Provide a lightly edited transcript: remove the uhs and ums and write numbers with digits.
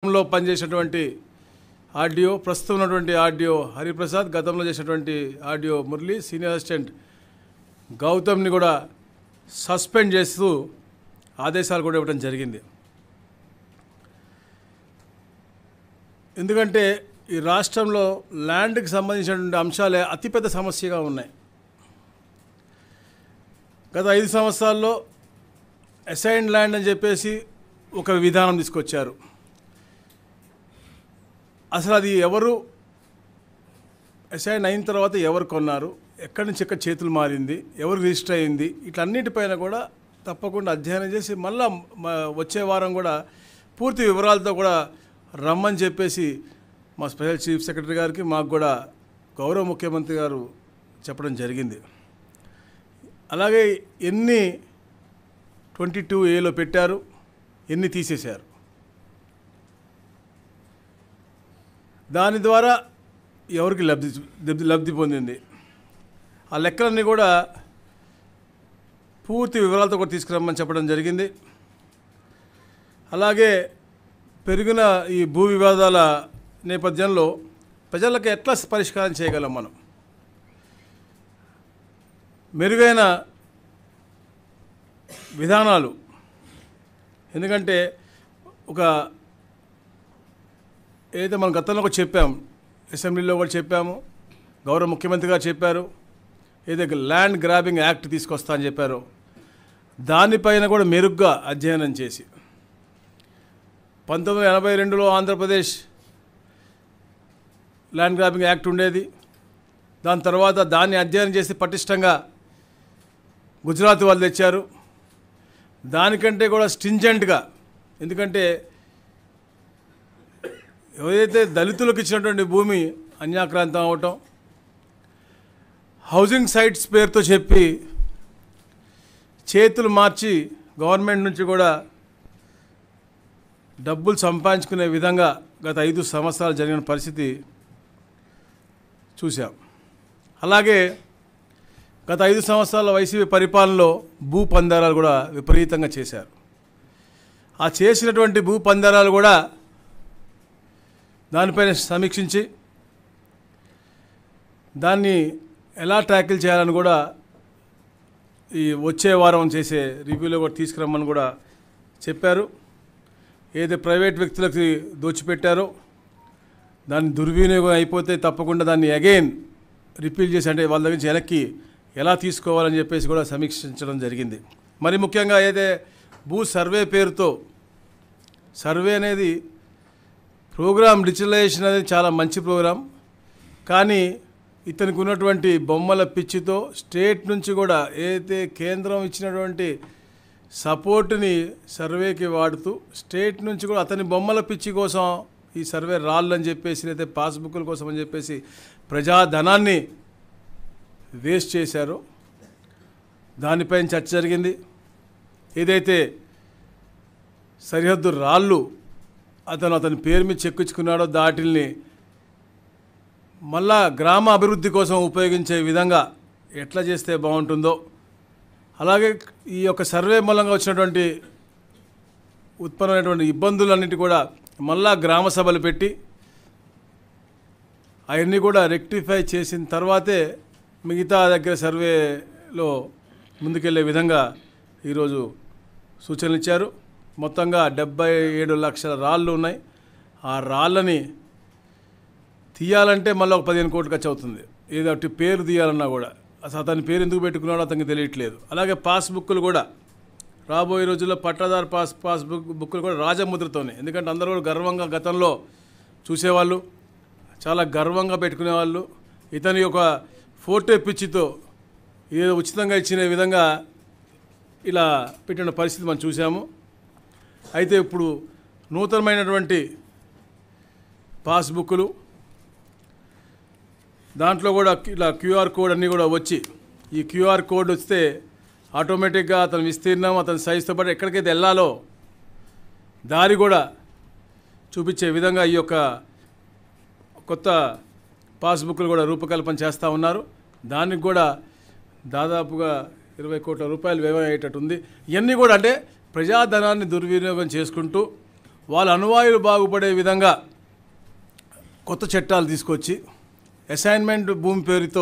లో పనిచేసినటువంటి ఆర్డీఓ, ప్రస్తుతం ఉన్నటువంటి ఆర్డీఓ హరిప్రసాద్, గతంలో చేసినటువంటి ఆర్డీఓ మురళి, సీనియర్ అసిస్టెంట్ గౌతమ్ని కూడా సస్పెండ్ చేస్తూ ఆదేశాలు కూడా ఇవ్వడం జరిగింది. ఎందుకంటే ఈ రాష్ట్రంలో ల్యాండ్కి సంబంధించినటువంటి అంశాలే అతిపెద్ద సమస్యగా ఉన్నాయి. గత 5 సంవత్సరాల్లో అసైన్డ్ ల్యాండ్ అని చెప్పేసి ఒక విధానం తీసుకొచ్చారు. అసలు అది ఎవరు అసైన్ అయిన తర్వాత ఎవరు కొన్నారు, ఎక్కడి నుంచి ఎక్కడ చేతులు మారింది, ఎవరు రిజిస్టర్ అయింది, ఇట్లన్నిటిపైన కూడా తప్పకుండా అధ్యయనం చేసి మళ్ళా వచ్చే వారం కూడా పూర్తి వివరాలతో కూడా రమ్మని చెప్పేసి మా స్పెషల్ చీఫ్ సెక్రటరీ గారికి, మాకు కూడా గౌరవ ముఖ్యమంత్రి గారు చెప్పడం జరిగింది. అలాగే ఎన్ని 22A పెట్టారు, ఎన్ని తీసేశారు, దాని ద్వారా ఎవరికి లబ్ధి పొందింది, ఆ లెక్కలన్నీ కూడా పూర్తి వివరాలతో కూడా తీసుకురమ్మని చెప్పడం జరిగింది. అలాగే పెరిగిన ఈ భూ వివాదాల నేపథ్యంలో ప్రజలకు ఎట్లా పరిష్కారం చేయగలం మనం, మెరుగైన విధానాలు. ఎందుకంటే ఏదైతే మనం గతంలో కూడా చెప్పాము, అసెంబ్లీలో కూడా చెప్పాము, గౌరవ ముఖ్యమంత్రి గారు చెప్పారు, ఏదైతే ల్యాండ్ గ్రాబింగ్ యాక్ట్ తీసుకొస్తా అని చెప్పారో దానిపైన కూడా మెరుగ్గా అధ్యయనం చేసి 1982లో ఆంధ్రప్రదేశ్ ల్యాండ్ గ్రాబింగ్ యాక్ట్ ఉండేది. దాని తర్వాత దాన్ని అధ్యయనం చేసి పటిష్టంగా గుజరాత్ వాళ్ళు తెచ్చారు. దానికంటే కూడా స్ట్రింజెంట్గా, ఎందుకంటే ఏదైతే దళితులకు ఇచ్చినటువంటి భూమి అన్యాక్రాంతం అవటం, హౌసింగ్ సైట్స్ పేరుతో చెప్పి చేతులు మార్చి గవర్నమెంట్ నుంచి కూడా డబ్బులు సంపాదించుకునే విధంగా గత 5 సంవత్సరాలు జరిగిన పరిస్థితి చూసాం. అలాగే గత 5 సంవత్సరాల వైసీపీ పరిపాలనలో భూ పందారాలు కూడా విపరీతంగా చేశారు. ఆ చేసినటువంటి భూ పందారాలు కూడా దానిపైన సమీక్షించి దాన్ని ఎలా ట్యాకిల్ చేయాలని కూడా ఈ వచ్చే వారం చేసే రివ్యూలో కూడా తీసుకురమ్మని కూడా చెప్పారు. ఏదైతే ప్రైవేట్ వ్యక్తులకి దోచిపెట్టారో దాన్ని దుర్వినియోగం అయిపోతే తప్పకుండా దాన్ని అగైన్ రిపీల్ చేసి, అంటే వాళ్ళ దగ్గర నుంచి వెనక్కి ఎలా తీసుకోవాలని చెప్పేసి కూడా సమీక్షించడం జరిగింది. మరి ముఖ్యంగా ఏదైతే భూ సర్వే పేరుతో, సర్వే అనేది ప్రోగ్రామ్, డిజిటలైజేషన్ అనేది చాలా మంచి ప్రోగ్రాం, కానీ ఇతనికి ఉన్నటువంటి బొమ్మల పిచ్చితో స్టేట్ నుంచి కూడా ఏదైతే కేంద్రం ఇచ్చినటువంటి సపోర్ట్ని సర్వేకి వాడుతూ స్టేట్ నుంచి కూడా అతని బొమ్మల పిచ్చి కోసం ఈ సర్వే రాళ్ళని చెప్పేసి, లేకపోతే పాస్బుక్ల కోసం అని చెప్పేసి ప్రజాధనాన్ని వేస్ట్ చేశారో దానిపైన చర్చ జరిగింది. ఏదైతే సరిహద్దు రాళ్ళు అతని పేరు మీద చెక్కించుకున్నాడో దాటిల్ని మళ్ళా గ్రామ అభివృద్ధి కోసం ఉపయోగించే విధంగా ఎట్లా చేస్తే బాగుంటుందో, అలాగే ఈ యొక్క సర్వే మూలంగా వచ్చినటువంటి ఉత్పన్నమైనటువంటి ఇబ్బందులన్నిటి కూడా మళ్ళా గ్రామ సభలు పెట్టి అవన్నీ కూడా రెక్టిఫై చేసిన తర్వాతే మిగతా దగ్గర సర్వేలో ముందుకెళ్లే విధంగా ఈరోజు సూచనలు ఇచ్చారు. మొత్తంగా 77 లక్షల రాళ్ళు ఉన్నాయి. ఆ రాళ్ళని తీయాలంటే మళ్ళీ ఒక 15 కోట్లు ఖర్చు అవుతుంది. ఏదో పేరు తీయాలన్నా కూడా అసలు అతని పేరు ఎందుకు పెట్టుకున్నాడో అతనికి తెలియట్లేదు. అలాగే పాస్బుక్లు కూడా రాబోయే రోజుల్లో పట్టాదారు పాస్బుక్లు కూడా రాజముద్రతోనే, ఎందుకంటే అందరూ కూడా గర్వంగా గతంలో చూసేవాళ్ళు, చాలా గర్వంగా పెట్టుకునేవాళ్ళు. ఇతని యొక్క ఫోటో పిచ్చితో ఏదో ఉచితంగా ఇచ్చిన విధంగా ఇలా పెట్టిన పరిస్థితి మనం చూసాము. అయితే ఇప్పుడు నూతనమైనటువంటి పాస్బుక్లు, దాంట్లో కూడా ఇలా క్యూఆర్ కోడ్ అన్నీ కూడా వచ్చి, ఈ క్యూఆర్ కోడ్ వస్తే ఆటోమేటిక్గా అతని విస్తీర్ణం, అతని సైజుతో పాటు ఎక్కడికైతే వెళ్ళాలో దారి కూడా చూపించే విధంగా ఈ యొక్క కొత్త పాస్బుక్లు కూడా రూపకల్పన చేస్తూ ఉన్నారు. దానికి కూడా దాదాపుగా 20 కోట్ల రూపాయలు వ్యయం అయ్యేటట్టుంది. ఇవన్నీ కూడా అంటే ప్రజాధనాన్ని దుర్వినియోగం చేసుకుంటూ వాళ్ళ అనువాయులు బాగుపడే విధంగా కొత్త చట్టాలు తీసుకొచ్చి అసైన్మెంట్ భూమి పేరుతో